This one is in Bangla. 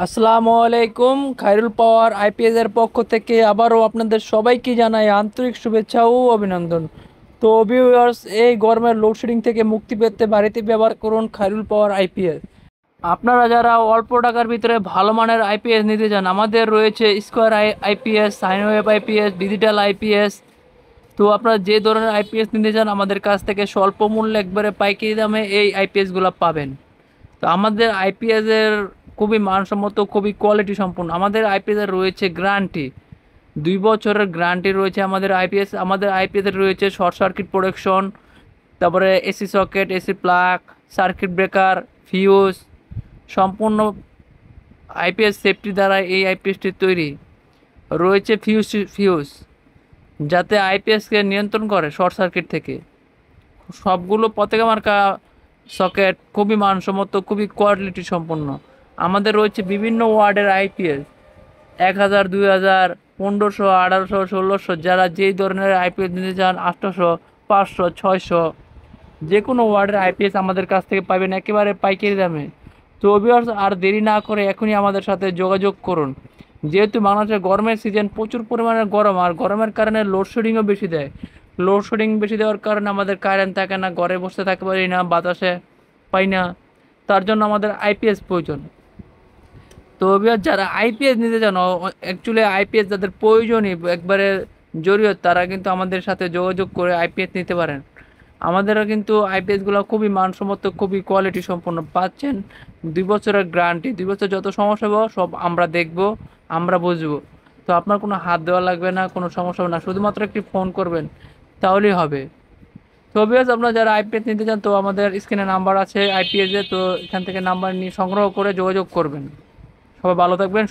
আসসালামু আলাইকুম। খায়রুল পাওয়ার আইপিএস এর পক্ষ থেকে আবারও আপনাদের সবাইকে জানাই আন্তরিক শুভেচ্ছা ও অভিনন্দন। তো ভিউয়ার্স, এই গরমের লোডশেডিং থেকে মুক্তি পেতে বাড়িতে ব্যবহার করুন খায়রুল পাওয়ার আইপিএস। আপনারা যারা অল্প টাকার ভিতরে ভালো মানের আইপিএস নিতে চান, আমাদের রয়েছে square IPS, sine wave IPS, digital IPS. তো আপনারা যে ধরনের আইপিএস নিতে চান আমাদের কাছ থেকে স্বল্প মূল্যে একবারে পাইকারি দামে এই আইপিএসগুলো পাবেন। তো আমাদের আইপিএস এর খুবই মানসম্মত, খুবই কোয়ালিটি সম্পূর্ণ। আমাদের আইপিএস এর রয়েছে গ্যারান্টি, 2 বছরের গ্যারান্টি রয়েছে আমাদের আইপিএস এর রয়েছে শর্ট সার্কিট প্রোটেকশন, তারপরে AC socket, AC plug, circuit breaker, fuse, সম্পূর্ণ আইপিএস সেফটি দ্বারা এই আইপিএসটি তৈরি। রয়েছে ফিউজ যাতে আইপিএসকে নিয়ন্ত্রণ করে শর্ট সার্কিট থেকে। সবগুলো পতাকা মার্কা সকেট, খুবই মানসম্মত, খুবই কোয়ালিটি সম্পন্ন। আমাদের রয়েছে বিভিন্ন ওয়ার্ডের আইপিএস, 1000, 2000, 1500, 1800, 1600, যারা যেই ধরনের আইপিএস নিতে চান, 800, 500, 600, যে কোনো ওয়ার্ডের আইপিএস আমাদের কাছ থেকে পাবেন একেবারে পাইকারি দামে। তো ভিউয়ার্স, আর দেরি না করে এখনই আমাদের সাথে যোগাযোগ করুন। যেহেতু বাংলাদেশের গরমের সিজন, প্রচুর পরিমাণে গরম, আর গরমের কারণে লোডশেডিংও বেশি দেয়। লোডশেডিং বেশি দেওয়ার কারণে আমাদের কারেন্ট থাকে না, ঘরে বসে থাকতে পারি না, বাতাসে পাই না। তার জন্য আমাদের আইপিএস প্রয়োজন। তো ভিউয়ার্স, যারা আইপিএস নিতে চান, অ্যাকচুয়ালি আইপিএস যাদের প্রয়োজনই একবারে জরুরি, তারা কিন্তু আমাদের সাথে যোগাযোগ করে আইপিএস নিতে পারেন। আমাদেরও কিন্তু আইপিএসগুলো খুবই মানসম্মত, খুবই কোয়ালিটি সম্পন্ন পাচ্ছেন। 2 বছরের গ্যারান্টি, 2 বছর যত সমস্যা হবে সব আমরা দেখব, আমরা বুঝবো। তো আপনার কোনো হাত দেওয়া লাগবে না, কোনো সমস্যা হবে না, শুধুমাত্র একটি ফোন করবেন তাহলেই হবে। তো ভিউয়ার্স, আপনারা যারা আইপিএস নিতে চান, তো আমাদের স্ক্রিনে নাম্বার আছে আইপিএস এর, তো এখান থেকে নাম্বার নিয়ে সংগ্রহ করে যোগাযোগ করবেন। সবাই ভালো থাকবেন।